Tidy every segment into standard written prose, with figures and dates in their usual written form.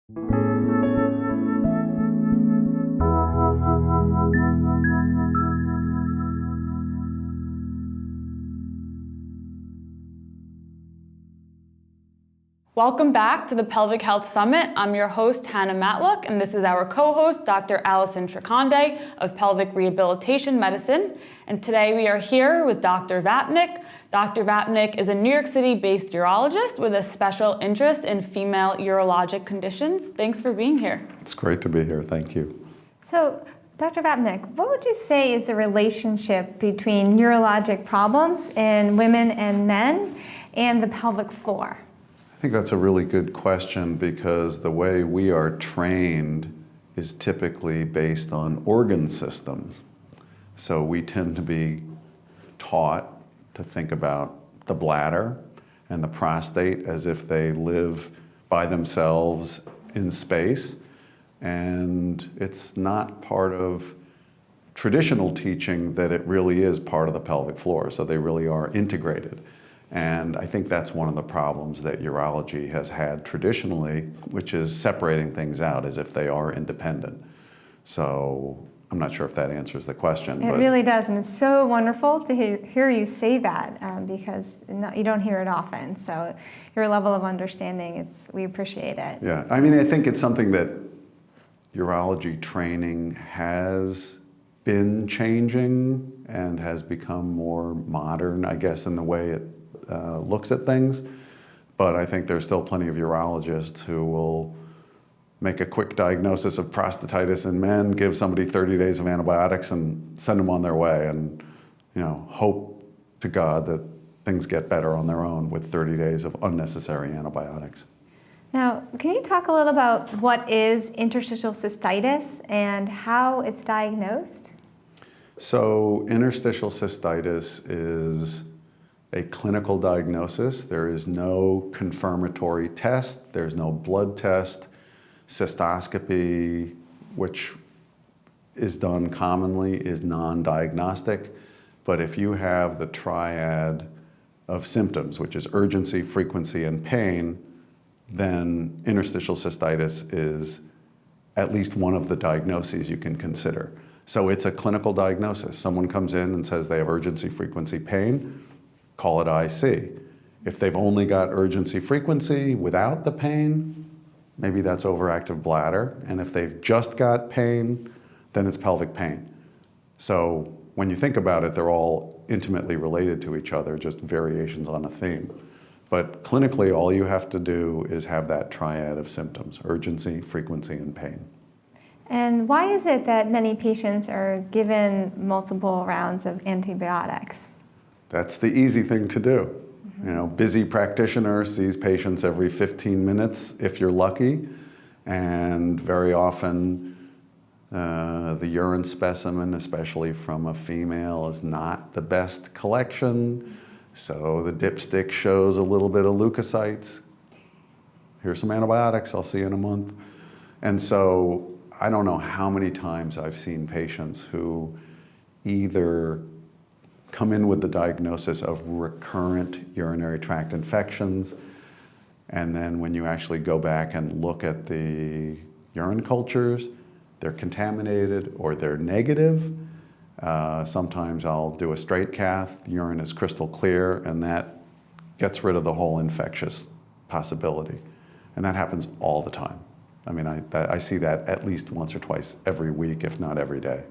Welcome back to the Pelvic Health Summit. I'm your host, Hannah Matlock, and this is our co-host, Dr. Allison Shrikhande of Pelvic Rehabilitation Medicine. And today we are here with Dr. Vapnek. Dr. Vapnek is a New York City-based urologist with a special interest in female urologic conditions. Thanks for being here. It's great to be here. Thank you. So, Dr. Vapnek, what would you say is the relationship between neurologic problems in women and men and the pelvic floor? I think that's a really good question because the way we are trained is typically based on organ systems. So we tend to be taught to think about the bladder and the prostate as if they live by themselves in space. And it's not part of traditional teaching that it really is part of the pelvic floor. So they really are integrated. And I think that's one of the problems that urology has had traditionally, which is separating things out as if they are independent. So I'm not sure if that answers the question. It really does, and it's so wonderful to hear you say that because you don't hear it often. So your level of understanding, we appreciate it. Yeah, I mean, I think it's something that urology training has been changing and has become more modern, I guess, in the way it looks at things, but I think there's still plenty of urologists who will make a quick diagnosis of prostatitis in men, give somebody 30 days of antibiotics and send them on their way and, hope to God that things get better on their own with 30 days of unnecessary antibiotics. Now, can you talk a little about what is interstitial cystitis and how it's diagnosed? So interstitial cystitis is a clinical diagnosis. There is no confirmatory test. There's no blood test. Cystoscopy, which is done commonly, is non-diagnostic. But if you have the triad of symptoms, which is urgency, frequency, and pain, then interstitial cystitis is at least one of the diagnoses you can consider. So it's a clinical diagnosis. Someone comes in and says they have urgency, frequency, pain, call it IC. If they've only got urgency frequency without the pain, maybe that's overactive bladder. And if they've just got pain, then it's pelvic pain. So when you think about it, they're all intimately related to each other, just variations on a theme. But clinically, all you have to do is have that triad of symptoms: urgency, frequency, and pain. And why is it that many patients are given multiple rounds of antibiotics? That's the easy thing to do. Busy practitioner sees patients every 15 minutes if you're lucky, and very often the urine specimen, especially from a female, is not the best collection. So the dipstick shows a little bit of leukocytes. Here's some antibiotics, I'll see you in a month. And so I don't know how many times I've seen patients who either come in with the diagnosis of recurrent urinary tract infections, and then when you actually go back and look at the urine cultures, they're contaminated or they're negative. Sometimes I'll do a straight cath, the urine is crystal clear, and that gets rid of the whole infectious possibility. And that happens all the time. I mean, I see that at least once or twice every week, if not every day.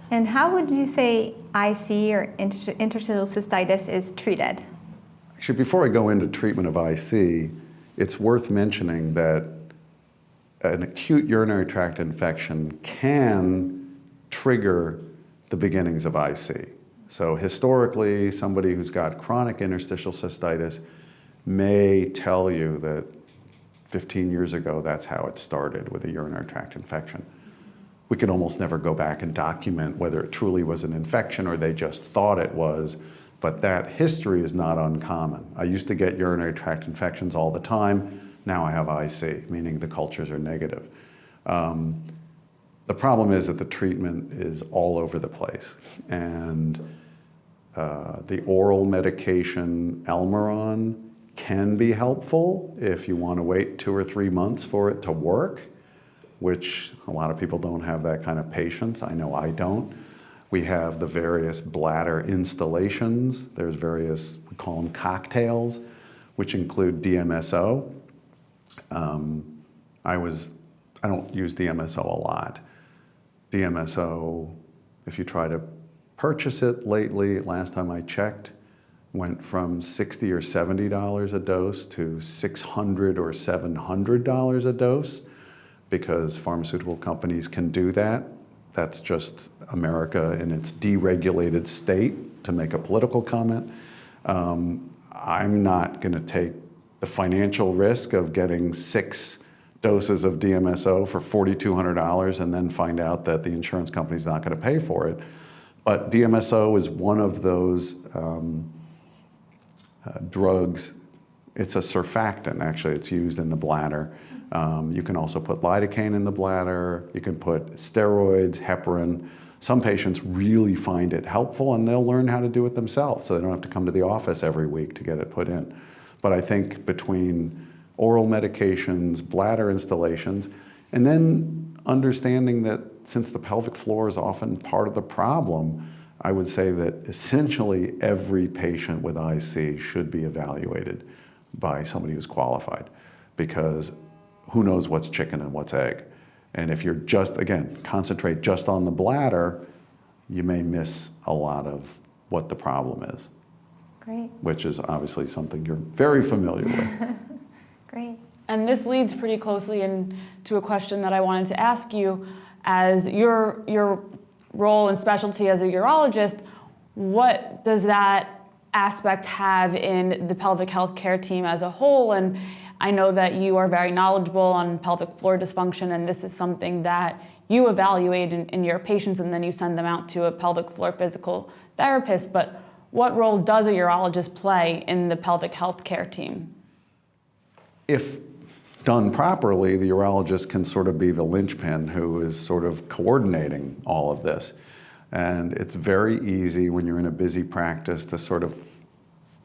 And how would you say IC or interstitial cystitis is treated? Actually, before I go into treatment of IC, it's worth mentioning that an acute urinary tract infection can trigger the beginnings of IC. So historically, somebody who's got chronic interstitial cystitis may tell you that 15 years ago, that's how it started with a urinary tract infection. We could almost never go back and document whether it truly was an infection or they just thought it was, but that history is not uncommon. I used to get urinary tract infections all the time. Now I have IC, meaning the cultures are negative. The problem is that the treatment is all over the place. And the oral medication Elmeron can be helpful if you want to wait 2 or 3 months for it to work, which a lot of people don't have that kind of patience. I know I don't. We have the various bladder installations. There's various, we call them cocktails, which include DMSO. I don't use DMSO a lot. DMSO, if you try to purchase it lately, last time I checked, went from $60 or $70 a dose to $600 or $700 a dose, because pharmaceutical companies can do that. That's just America in its deregulated state, to make a political comment. I'm not going to take the financial risk of getting 6 doses of DMSO for $4,200 and then find out that the insurance company's not going to pay for it. But DMSO is one of those drugs. It's a surfactant, actually. It's used in the bladder. You can also put lidocaine in the bladder. You can put steroids, heparin. Some patients really find it helpful, and they'll learn how to do it themselves, so they don't have to come to the office every week to get it put in. But I think between oral medications, bladder installations, and then understanding that since the pelvic floor is often part of the problem, I would say that essentially every patient with IC should be evaluated by somebody who's qualified, because who knows what's chicken and what's egg. And if you're just, again, concentrate just on the bladder, you may miss a lot of what the problem is. Great. Which is obviously something you're very familiar with. Great. And this leads pretty closely into a question that I wanted to ask you. As your role and specialty as a urologist, what does that aspect have in the pelvic health care team as a whole? And I know that you are very knowledgeable on pelvic floor dysfunction, and this is something that you evaluate in your patients, and then you send them out to a pelvic floor physical therapist. But what role does a urologist play in the pelvic health care team? If done properly, the urologist can sort of be the linchpin who is sort of coordinating all of this. And it's very easy when you're in a busy practice to sort of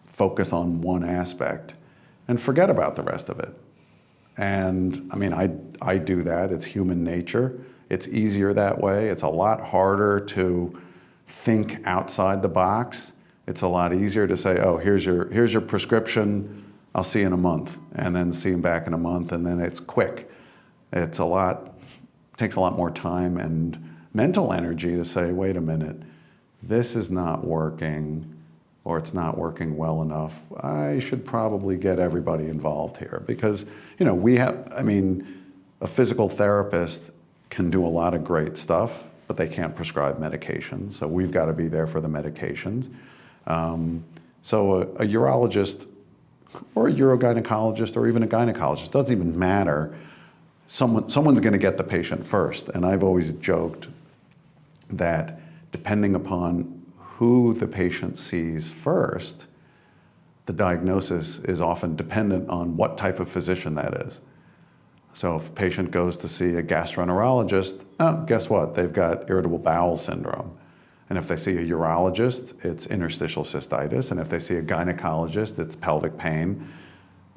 focus on one aspect and forget about the rest of it. And I mean, I do that. It's human nature. It's easier that way. It's a lot harder to think outside the box. It's a lot easier to say, oh, here's your prescription. I'll see you in a month, and then see him back in a month, and then it's quick. Takes a lot more time and mental energy to say, wait a minute, this is not working, or it's not working well enough. I should probably get everybody involved here, because, you know, a physical therapist can do a lot of great stuff, but they can't prescribe medications, so we've got to be there for the medications. So a urologist or a urogynecologist or even a gynecologist, doesn't even matter. Someone's going to get the patient first. And I've always joked that depending upon who the patient sees first, the diagnosis is often dependent on what type of physician that is. So if a patient goes to see a gastroenterologist, guess what? They've got irritable bowel syndrome. And if they see a urologist, it's interstitial cystitis. And if they see a gynecologist, it's pelvic pain.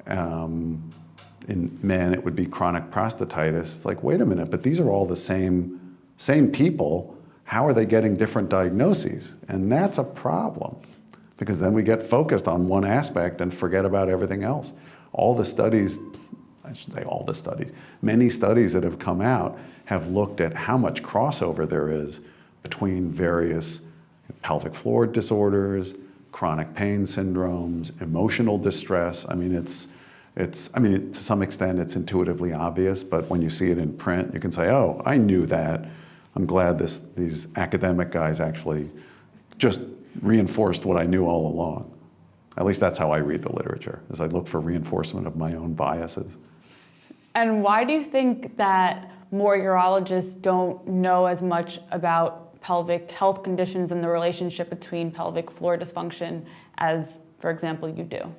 In men, it would be chronic prostatitis. It's like, wait a minute, but these are all the same people. How are they getting different diagnoses? And that's a problem, because then we get focused on one aspect and forget about everything else. All the studies, I should say all the studies, many studies that have come out have looked at how much crossover there is between various pelvic floor disorders, chronic pain syndromes, emotional distress. I mean, to some extent it's intuitively obvious, but when you see it in print, you can say, oh, I knew that. I'm glad these academic guys actually just reinforced what I knew all along. At least that's how I read the literature, is I look for reinforcement of my own biases. And why do you think that more urologists don't know as much about pelvic health conditions and the relationship between pelvic floor dysfunction as, for example, you do?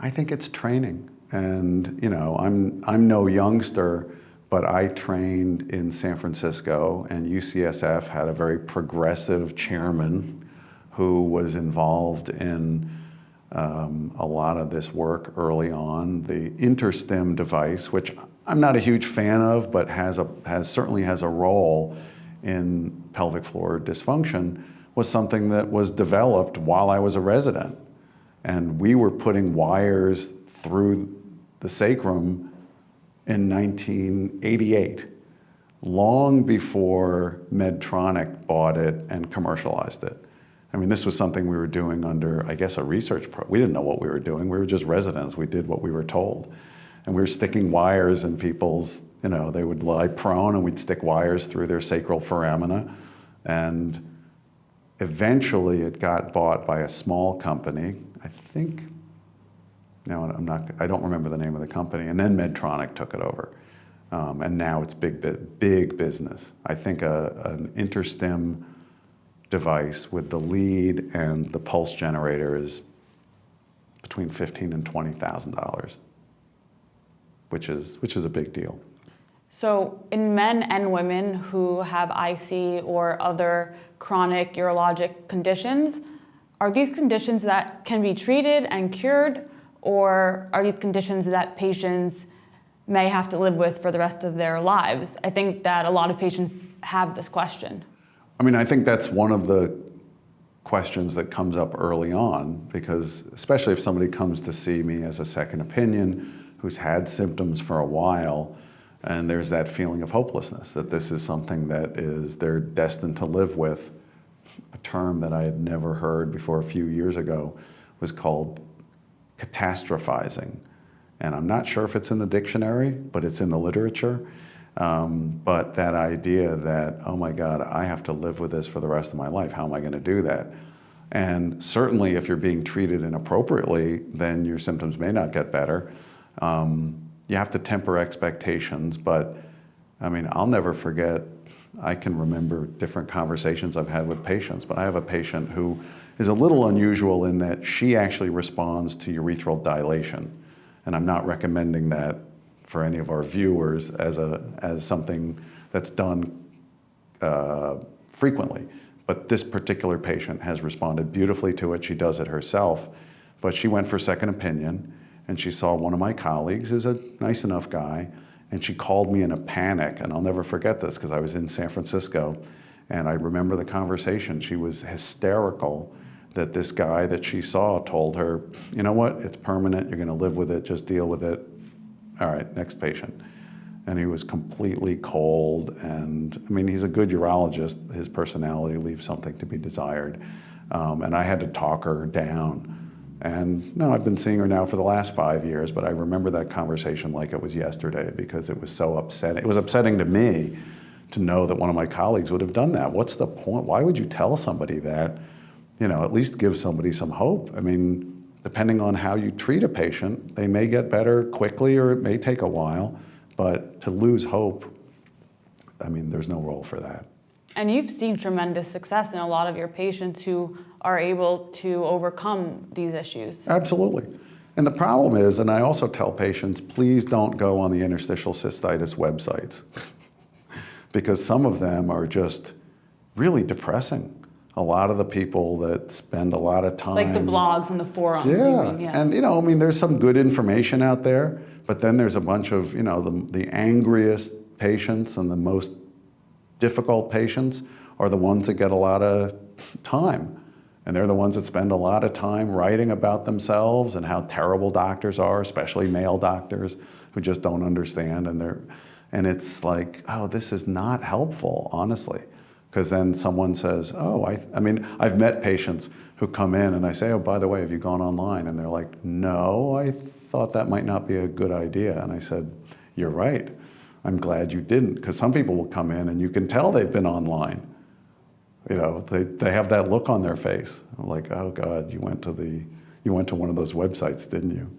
I think it's training. And, you know, I'm no youngster, but I trained in San Francisco, and UCSF had a very progressive chairman who was involved in a lot of this work early on. The interstim device, which I'm not a huge fan of, but certainly has a role in pelvic floor dysfunction, was something that was developed while I was a resident. And we were putting wires through the sacrum in 1988, long before Medtronic bought it and commercialized it. I mean, this was something we were doing under, I guess, a research program. We didn't know what we were doing. We were just residents. We did what we were told. And we were sticking wires in people's, they would lie prone and we'd stick wires through their sacral foramina. And eventually it got bought by a small company, I think, I don't remember the name of the company. And then Medtronic took it over. And now it's big business. I think an interstim device with the lead and the pulse generator is between $15,000 and $20,000, which is a big deal. So in men and women who have IC or other chronic urologic conditions, are these conditions that can be treated and cured, or are these conditions that patients may have to live with for the rest of their lives? I think that a lot of patients have this question. I mean, I think that's one of the questions that comes up early on, because especially if somebody comes to see me as a second opinion who's had symptoms for a while, and there's that feeling of hopelessness, that this is something that they're destined to live with. A term that I had never heard before a few years ago was called catastrophizing. And I'm not sure if it's in the dictionary, but it's in the literature. But that idea that, oh my God, I have to live with this for the rest of my life. How am I going to do that? And certainly if you're being treated inappropriately, then your symptoms may not get better. You have to temper expectations, but I mean, I'll never forget, I can remember different conversations I've had with patients, but I have a patient who is a little unusual in that she actually responds to urethral dilation. And I'm not recommending that for any of our viewers as something that's done frequently. But this particular patient has responded beautifully to it. She does it herself. But she went for second opinion, and she saw one of my colleagues, who's a nice enough guy, and she called me in a panic. And I'll never forget this because I was in San Francisco, and I remember the conversation. She was hysterical that this guy that she saw told her, you know what, it's permanent, you're going to live with it, just deal with it. All right, next patient. And he was completely cold, and I mean, he's a good urologist. His personality leaves something to be desired. And I had to talk her down. And no, I've been seeing her now for the last 5 years, but I remember that conversation like it was yesterday because it was so upsetting. It was upsetting to me to know that one of my colleagues would have done that. What's the point? Why would you tell somebody that? At least give somebody some hope. I mean, depending on how you treat a patient, they may get better quickly or it may take a while, but to lose hope, I mean, there's no role for that. And you've seen tremendous success in a lot of your patients who are able to overcome these issues. Absolutely. And the problem is, and I also tell patients, please don't go on the interstitial cystitis websites because some of them are just really depressing. A lot of the people that spend a lot of time... Like the blogs and the forums. Yeah, you mean, and I mean, there's some good information out there, but then there's a bunch of, the angriest patients and the most difficult patients are the ones that get a lot of time. And they're the ones that spend a lot of time writing about themselves and how terrible doctors are, especially male doctors who just don't understand. And it's like, oh, this is not helpful, honestly. Because then someone says, oh, I mean, I've met patients who come in and I say, oh, by the way, have you gone online? And they're like, no, I thought that might not be a good idea. And I said, you're right. I'm glad you didn't. Because some people will come in and you can tell they've been online. They have that look on their face. I'm like, oh God, you went to one of those websites, didn't you?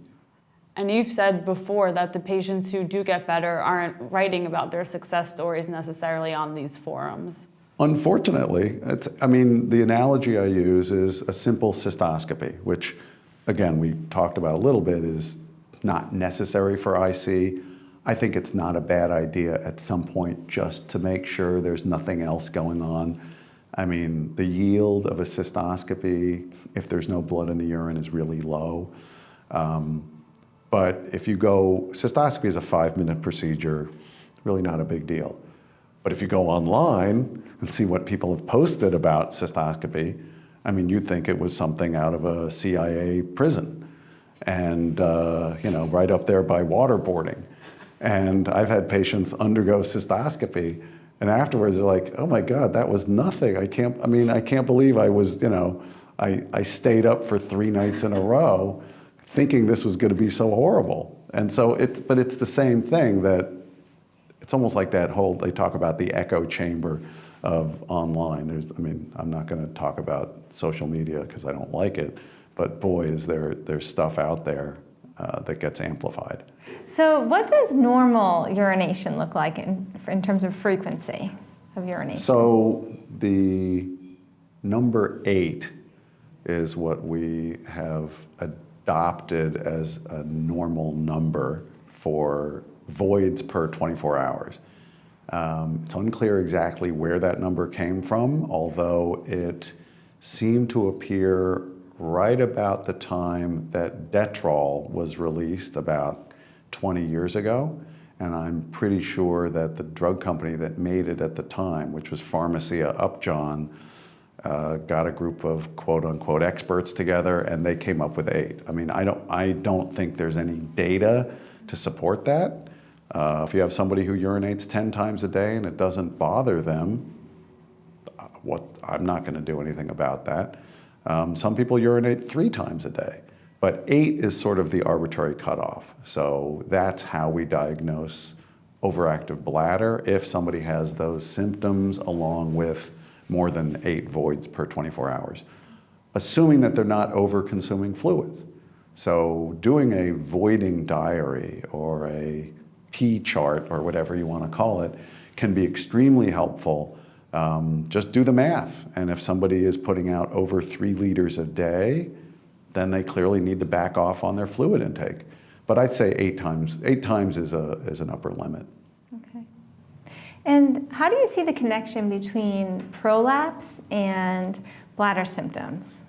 And you've said before that the patients who do get better aren't writing about their success stories necessarily on these forums. Unfortunately, the analogy I use is a simple cystoscopy, which, again, we talked about a little bit, is not necessary for IC. I think it's not a bad idea at some point just to make sure there's nothing else going on, I mean, the yield of a cystoscopy, if there's no blood in the urine, is really low. But if you go, cystoscopy is a 5-minute procedure, really not a big deal. But if you go online and see what people have posted about cystoscopy, I mean, you'd think it was something out of a CIA prison and, right up there by waterboarding. And I've had patients undergo cystoscopy, and afterwards they're like, oh my God, that was nothing. I can't believe I was, I stayed up for 3 nights in a row thinking this was going to be so horrible. And so but it's the same thing, that it's almost like that whole, they talk about the echo chamber of online. I'm not going to talk about social media because I don't like it, but boy, is there's stuff out there that gets amplified. So what does normal urination look like in terms of frequency of urination? So the number 8 is what we have adopted as a normal number for voids per 24 hours. It's unclear exactly where that number came from, although it seemed to appear right about the time that Detrol was released about 20 years ago. And I'm pretty sure that the drug company that made it at the time, which was Pharmacia Upjohn, got a group of quote unquote experts together and they came up with 8. I mean, I don't think there's any data to support that. If you have somebody who urinates 10 times a day and it doesn't bother them, I'm not going to do anything about that. Some people urinate 3 times a day, but 8 is sort of the arbitrary cutoff. So that's how we diagnose overactive bladder if somebody has those symptoms along with more than 8 voids per 24 hours, assuming that they're not over-consuming fluids. So doing a voiding diary or a P chart or whatever you want to call it can be extremely helpful. Just do the math. And if somebody is putting out over 3 liters a day, then they clearly need to back off on their fluid intake. But I'd say 8 times. 8 times is an upper limit. Okay. And how do you see the connection between prolapse and bladder symptoms?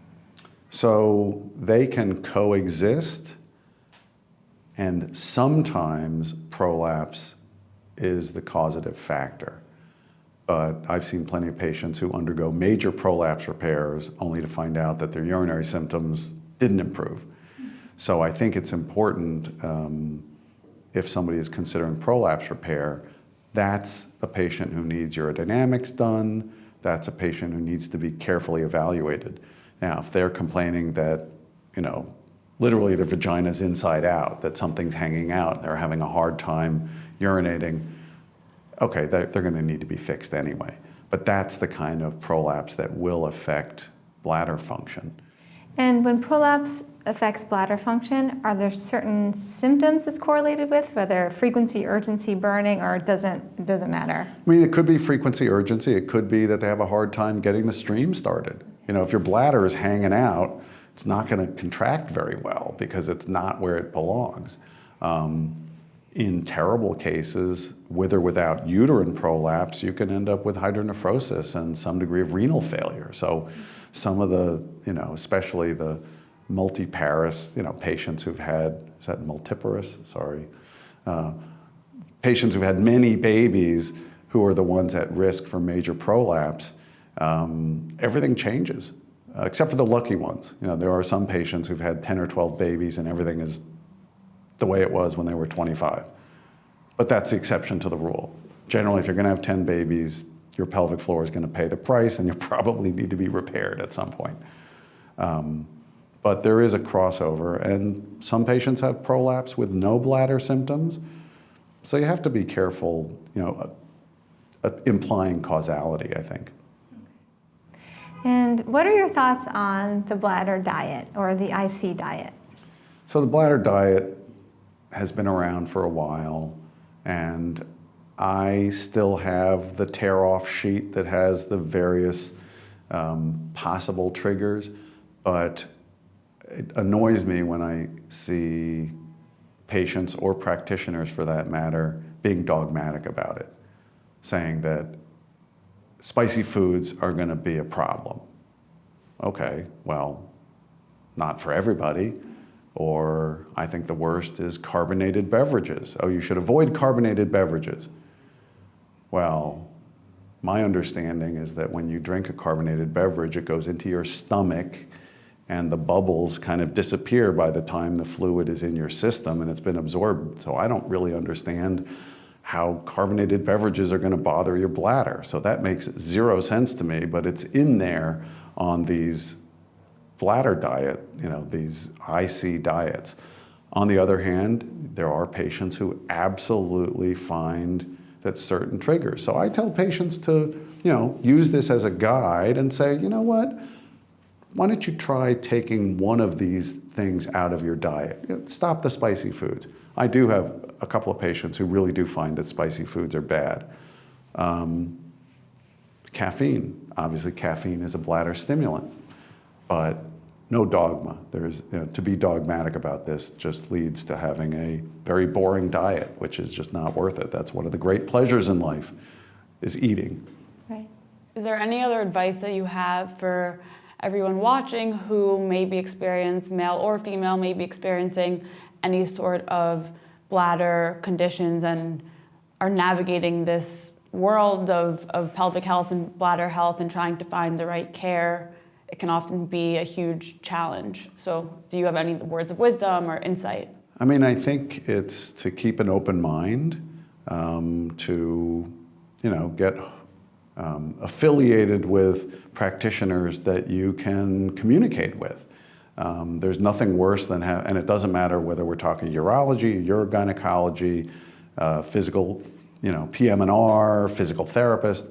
So they can coexist, and sometimes prolapse is the causative factor. But I've seen plenty of patients who undergo major prolapse repairs only to find out that their urinary symptoms didn't improve. So I think it's important, if somebody is considering prolapse repair, that's a patient who needs urodynamics done, that's a patient who needs to be carefully evaluated. Now, if they're complaining that, literally their vagina's inside out, that something's hanging out, they're having a hard time urinating, okay, they're going to need to be fixed anyway. But that's the kind of prolapse that will affect bladder function. And when prolapse affects bladder function, are there certain symptoms it's correlated with, whether frequency, urgency, burning, or it doesn't matter? I mean, it could be frequency, urgency. It could be that they have a hard time getting the stream started. If your bladder is hanging out, it's not going to contract very well because it's not where it belongs. In terrible cases, with or without uterine prolapse, you can end up with hydronephrosis and some degree of renal failure. So some of the, especially the multiparous, patients who've had, is that multiparous? Sorry. Patients who've had many babies who are the ones at risk for major prolapse, everything changes, except for the lucky ones. There are some patients who've had 10 or 12 babies and everything is the way it was when they were 25. But that's the exception to the rule. Generally, if you're going to have 10 babies, your pelvic floor is going to pay the price and you probably need to be repaired at some point. But there is a crossover, and some patients have prolapse with no bladder symptoms. So you have to be careful, implying causality, I think. And what are your thoughts on the bladder diet or the IC diet? So the bladder diet has been around for a while, and I still have the tear-off sheet that has the various possible triggers, but it annoys me when I see patients or practitioners, for that matter, being dogmatic about it, saying that spicy foods are going to be a problem. Okay, well, not for everybody. Or I think the worst is carbonated beverages. Oh, you should avoid carbonated beverages. Well, my understanding is that when you drink a carbonated beverage, it goes into your stomach and the bubbles kind of disappear by the time the fluid is in your system and it's been absorbed. So I don't really understand how carbonated beverages are going to bother your bladder. So that makes zero sense to me, but it's in there on these bladder diet, these IC diets. On the other hand, there are patients who absolutely find that certain triggers. So I tell patients to, use this as a guide and say, you know what, why don't you try taking one of these things out of your diet? Stop the spicy foods. I do have a couple of patients who really do find that spicy foods are bad. Caffeine, obviously caffeine is a bladder stimulant, but no dogma. There's, to be dogmatic about this just leads to having a very boring diet, which is just not worth it. That's one of the great pleasures in life, is eating. Right. Is there any other advice that you have for everyone watching who male or female, may be experiencing any sort of bladder conditions and are navigating this world of pelvic health and bladder health and trying to find the right care? It can often be a huge challenge. So do you have any words of wisdom or insight? I mean, I think it's to keep an open mind, to, get affiliated with practitioners that you can communicate with. There's nothing worse than and it doesn't matter whether we're talking urology, urogynecology, physical, PM&R, physical therapist,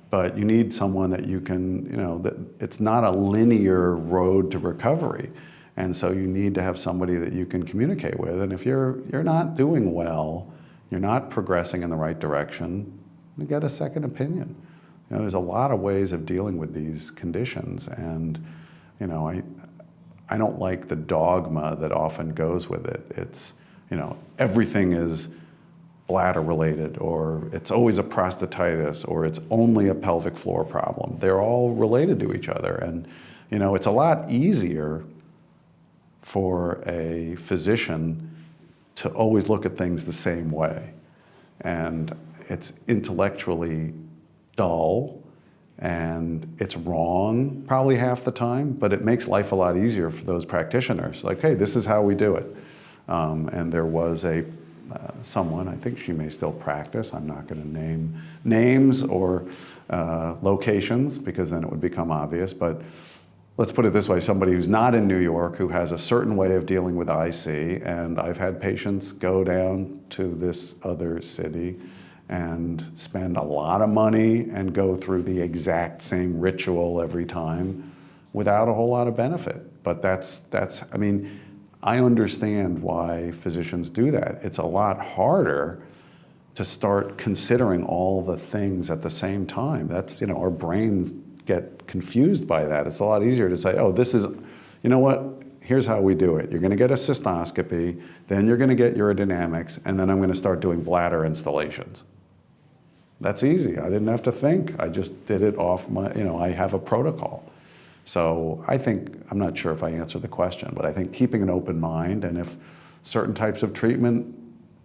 but you need someone that you can, that it's not a linear road to recovery. And so you need to have somebody that you can communicate with. And if you're not doing well, you're not progressing in the right direction, you get a second opinion. There's a lot of ways of dealing with these conditions. And, I don't like the dogma that often goes with it. It's, everything is bladder related, or it's always a prostatitis, or it's only a pelvic floor problem. They're all related to each other. And, it's a lot easier for a physician to always look at things the same way. And it's intellectually dull, and it's wrong probably half the time, but it makes life a lot easier for those practitioners. Like, hey, this is how we do it. And there was someone, I think she may still practice, I'm not going to name names or locations because then it would become obvious, but let's put it this way, somebody who's not in New York who has a certain way of dealing with IC, and I've had patients go down to this other city and spend a lot of money and go through the exact same ritual every time without a whole lot of benefit. But I mean, I understand why physicians do that. It's a lot harder to start considering all the things at the same time. That's, our brains get confused by that. It's a lot easier to say, oh, this is, here's how we do it. You're gonna get a cystoscopy, then you're gonna get urodynamics, and then I'm gonna start doing bladder installations. That's easy. I didn't have to think. I just did it off I have a protocol. So I think, I'm not sure if I answered the question, but I think keeping an open mind, and if certain types of treatment,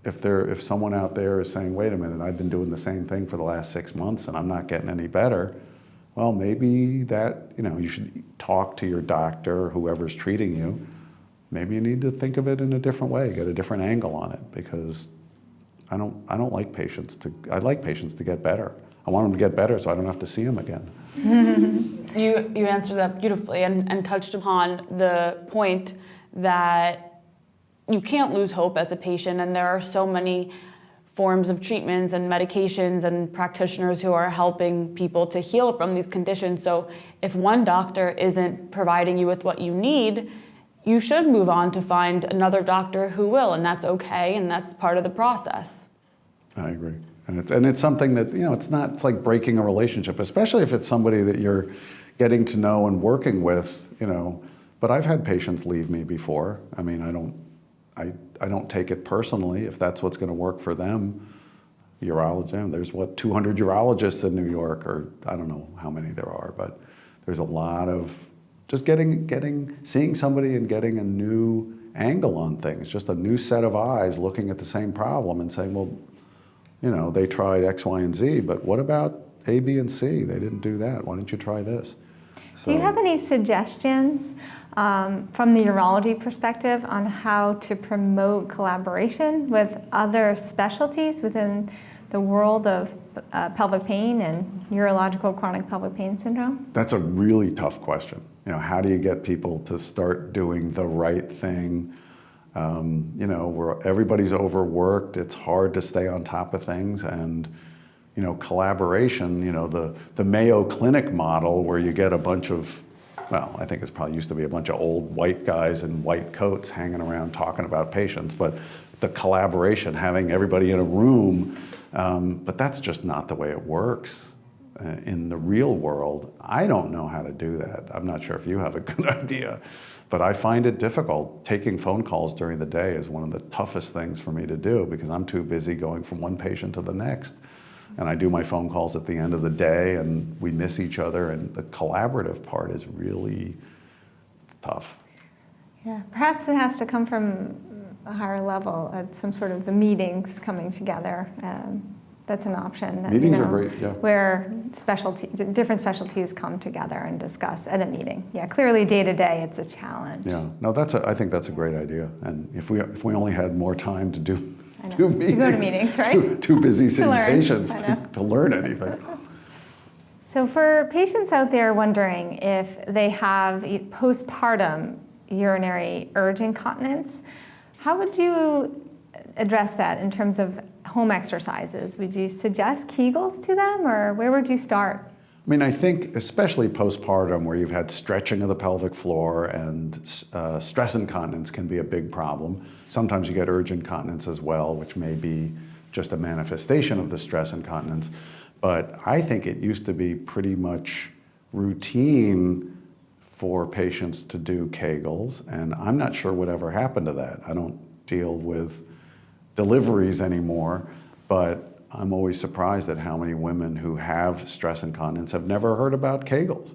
if someone out there is saying, wait a minute, I've been doing the same thing for the last 6 months and I'm not getting any better, well, maybe that, you should talk to your doctor or whoever's treating you. Maybe you need to think of it in a different way, get a different angle on it, because I like patients to get better. I want them to get better so I don't have to see them again. You answered that beautifully and touched upon the point that you can't lose hope as a patient, and there are so many forms of treatments and medications and practitioners who are helping people to heal from these conditions. So if one doctor isn't providing you with what you need, you should move on to find another doctor who will, and that's okay, and that's part of the process. I agree. And it's something that, it's like breaking a relationship, especially if it's somebody that you're getting to know and working with, But I've had patients leave me before. I mean, I don't take it personally if that's what's going to work for them. urology. There's 200 urologists in New York, or I don't know how many there are, but there's a lot of just seeing somebody and getting a new angle on things, just a new set of eyes looking at the same problem and saying, well, they tried X, Y, and Z, but what about A, B, and C? They didn't do that. Why don't you try this? Do you have any suggestions from the urology perspective on how to promote collaboration with other specialties within the world of pelvic pain and urological chronic pelvic pain syndrome? That's a really tough question. How do you get people to start doing the right thing? Where everybody's overworked, it's hard to stay on top of things, and collaboration, the Mayo Clinic model where you get a bunch of, I think it's probably used to be a bunch of old white guys in white coats hanging around talking about patients, but the collaboration, having everybody in a room, but that's just not the way it works in the real world. I don't know how to do that. I'm not sure if you have a good idea, but I find it difficult. Taking phone calls during the day is one of the toughest things for me to do because I'm too busy going from one patient to the next. And I do my phone calls at the end of the day and we miss each other, and the collaborative part is really tough. Yeah, perhaps it has to come from a higher level at some sort of the meetings coming together. That's an option. Meetings are great, yeah. Where different specialties come together and discuss at a meeting. Yeah, clearly day to day it's a challenge. Yeah, no, I think that's a great idea. And if we only had more time to do meetings, to go to meetings, right? Too busy seeing patients to learn anything. So for patients out there wondering if they have postpartum urinary urge incontinence, how would you address that in terms of home exercises? Would you suggest Kegels to them, or where would you start? I mean, I think especially postpartum, where you've had stretching of the pelvic floor, and stress incontinence can be a big problem. Sometimes you get urge incontinence as well, which may be just a manifestation of the stress incontinence. But I think it used to be pretty much routine for patients to do Kegels, and I'm not sure whatever happened to that. I don't deal with deliveries anymore, but I'm always surprised at how many women who have stress incontinence have never heard about Kegels.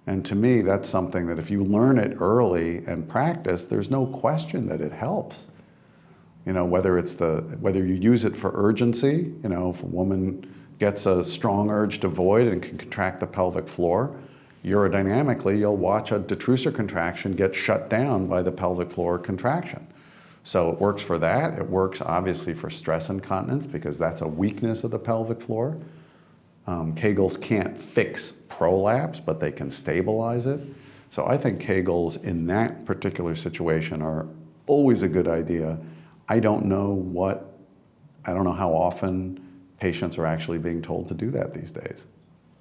And to me, that's something that if you learn it early and practice, there's no question that it helps. Whether you use it for urgency, if a woman gets a strong urge to void and can contract the pelvic floor, urodynamically, you'll watch a detrusor contraction get shut down by the pelvic floor contraction. So it works for that. It works obviously for stress incontinence because that's a weakness of the pelvic floor. Kegels can't fix prolapse, but they can stabilize it. So I think Kegels in that particular situation are always a good idea. I don't know how often patients are actually being told to do that these days.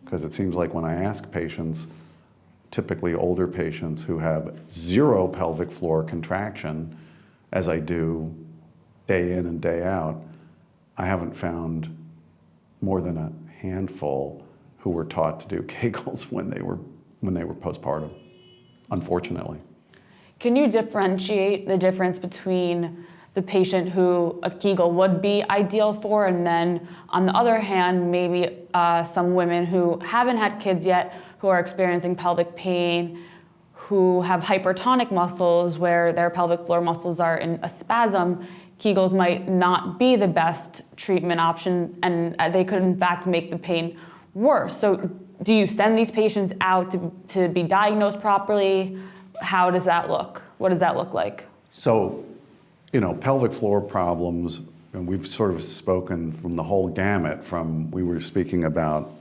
Because it seems like when I ask patients, typically older patients who have zero pelvic floor contraction, as I do day in and day out, I haven't found more than a handful who were taught to do Kegels when they were postpartum, unfortunately. Can you differentiate the difference between the patient who a Kegel would be ideal for, and then on the other hand, maybe some women who haven't had kids yet, who are experiencing pelvic pain, who have hypertonic muscles where their pelvic floor muscles are in a spasm? Kegels might not be the best treatment option, and they could in fact make the pain worse. So do you send these patients out to be diagnosed properly? How does that look? What does that look like? So, pelvic floor problems, and we've sort of spoken from the whole gamut, we were speaking about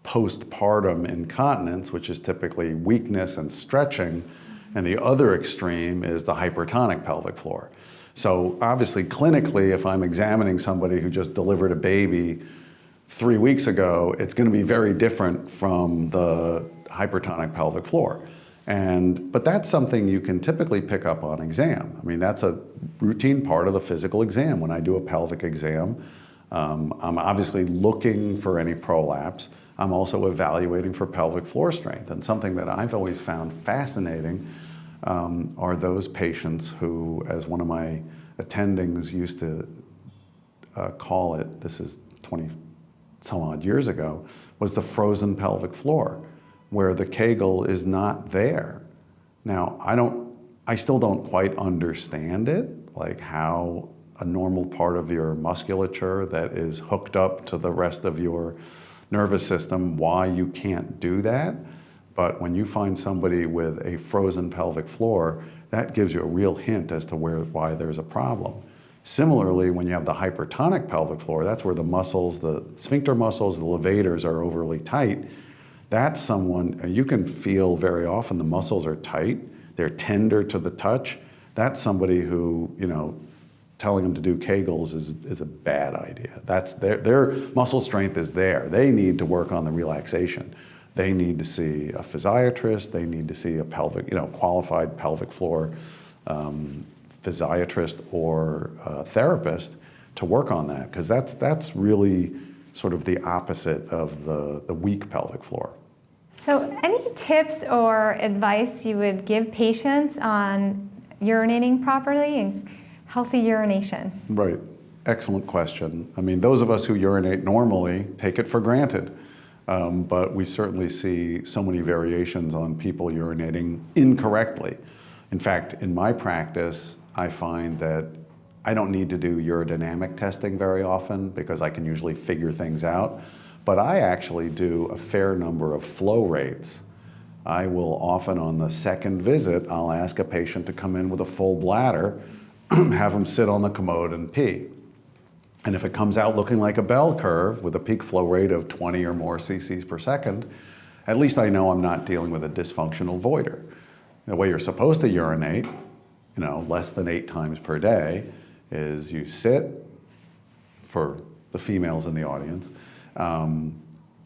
postpartum incontinence, which is typically weakness and stretching, and the other extreme is the hypertonic pelvic floor. So obviously clinically, if I'm examining somebody who just delivered a baby 3 weeks ago, it's going to be very different from the hypertonic pelvic floor. But that's something you can typically pick up on exam. I mean, that's a routine part of the physical exam. When I do a pelvic exam, I'm obviously looking for any prolapse. I'm also evaluating for pelvic floor strength. And something that I've always found fascinating are those patients who, as one of my attendings used to call it, this is 20 some odd years ago, was the frozen pelvic floor, where the kegel is not there. Now, I still don't quite understand it, like how a normal part of your musculature that is hooked up to the rest of your nervous system, why you can't do that. But when you find somebody with a frozen pelvic floor, that gives you a real hint as to why there's a problem. Similarly, when you have the hypertonic pelvic floor, that's where the muscles, the sphincter muscles, the levators are overly tight. That's someone, you can feel very often the muscles are tight, they're tender to the touch. That's somebody who, telling them to do kegels is a bad idea. That's their muscle strength is there. They need to work on the relaxation. They need to see a physiatrist. They need to see a qualified pelvic floor physiatrist or therapist to work on that, because that's really sort of the opposite of the weak pelvic floor. So any tips or advice you would give patients on urinating properly and healthy urination? Right. Excellent question. I mean, those of us who urinate normally take it for granted, but we certainly see so many variations on people urinating incorrectly. In fact, in my practice, I find that I don't need to do urodynamic testing very often because I can usually figure things out, but I actually do a fair number of flow rates. I will often, on the second visit, I'll ask a patient to come in with a full bladder, have them sit on the commode and pee. And if it comes out looking like a bell curve with a peak flow rate of 20 or more cc's per second, at least I know I'm not dealing with a dysfunctional voider. The way you're supposed to urinate, less than 8 times per day, is you sit, for the females in the audience,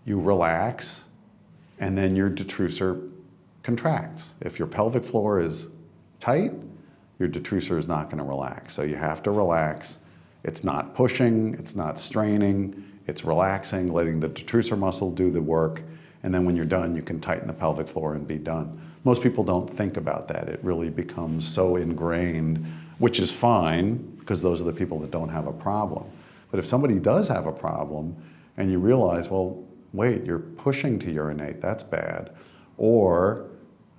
you relax, and then your detrusor contracts. If your pelvic floor is tight, your detrusor is not going to relax. So you have to relax. It's not pushing, it's not straining, it's relaxing, letting the detrusor muscle do the work, and then when you're done, you can tighten the pelvic floor and be done. Most people don't think about that. It really becomes so ingrained, which is fine, because those are the people that don't have a problem. But if somebody does have a problem, and you realize, well, wait, you're pushing to urinate, that's bad. Or,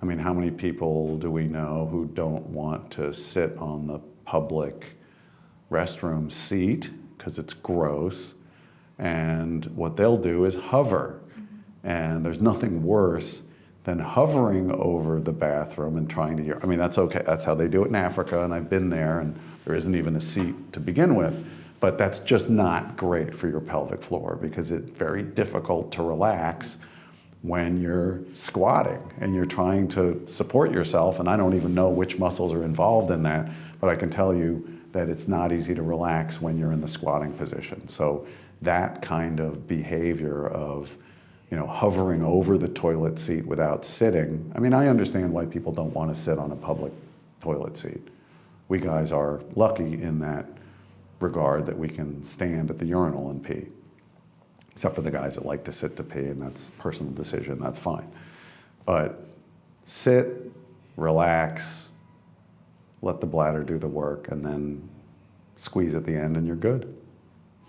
how many people do we know who don't want to sit on the public restroom seat because it's gross, and what they'll do is hover. And there's nothing worse than hovering over the bathroom and trying to, that's okay, that's how they do it in Africa, and I've been there, and there isn't even a seat to begin with. But that's just not great for your pelvic floor, because it's very difficult to relax when you're squatting and you're trying to support yourself, and I don't even know which muscles are involved in that, but I can tell you that it's not easy to relax when you're in the squatting position. So that kind of behavior of hovering over the toilet seat without sitting, I understand why people don't want to sit on a public toilet seat. We guys are lucky in that regard that we can stand at the urinal and pee. Except for the guys that like to sit to pee, and that's a personal decision, that's fine. But sit, relax, let the bladder do the work, and then squeeze at the end and you're good.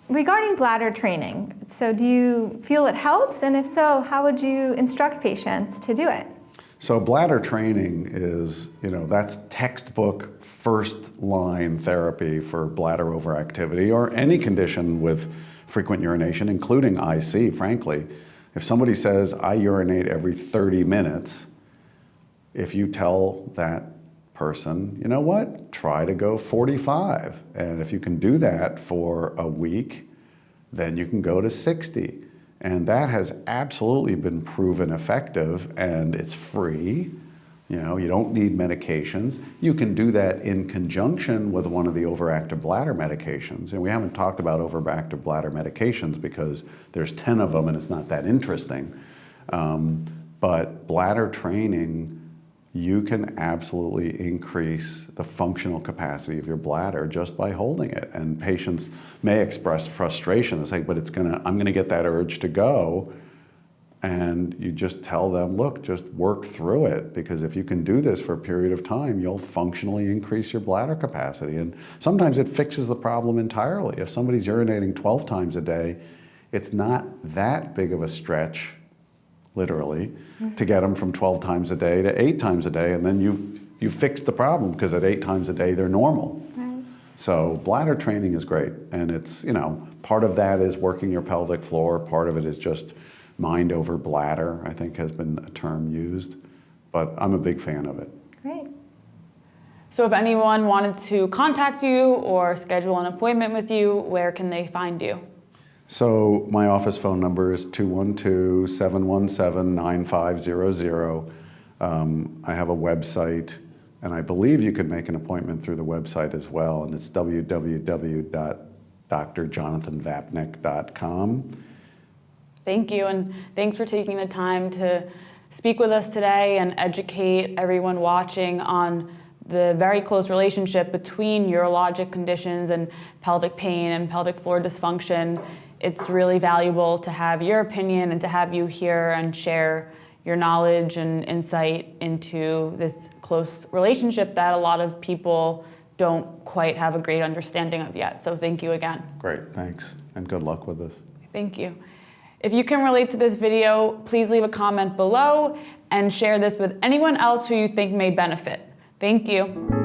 Regarding bladder training, so do you feel it helps? And if so, how would you instruct patients to do it? So bladder training is, that's textbook first line therapy for bladder overactivity or any condition with frequent urination, including IC, frankly. If somebody says, I urinate every 30 minutes, if you tell that person, you know what, try to go 45. And if you can do that for a week, then you can go to 60. And that has absolutely been proven effective, and it's free. You don't need medications. You can do that in conjunction with one of the overactive bladder medications. And we haven't talked about overactive bladder medications because there's 10 of them and it's not that interesting. But bladder training, you can absolutely increase the functional capacity of your bladder just by holding it. And patients may express frustration and say, but I'm gonna get that urge to go. And you just tell them, look, just work through it, because if you can do this for a period of time, you'll functionally increase your bladder capacity. And sometimes it fixes the problem entirely. If somebody's urinating 12 times a day, it's not that big of a stretch, literally, to get them from 12 times a day to 8 times a day, and then you fixed the problem, because at 8 times a day, they're normal. Right. So bladder training is great, and it's, part of that is working your pelvic floor, part of it is just mind over bladder, I think has been a term used, but I'm a big fan of it. Great. So if anyone wanted to contact you or schedule an appointment with you, where can they find you? So my office phone number is 212-717-9500. I have a website, and I believe you could make an appointment through the website as well, and it's www.drjonathanvapnek.com. Thank you, and thanks for taking the time to speak with us today and educate everyone watching on the very close relationship between urologic conditions and pelvic pain and pelvic floor dysfunction. It's really valuable to have your opinion and to have you here and share your knowledge and insight into this close relationship that a lot of people don't quite have a great understanding of yet. So thank you again. Great, thanks, and good luck with this. Thank you. If you can relate to this video, please leave a comment below and share this with anyone else who you think may benefit. Thank you.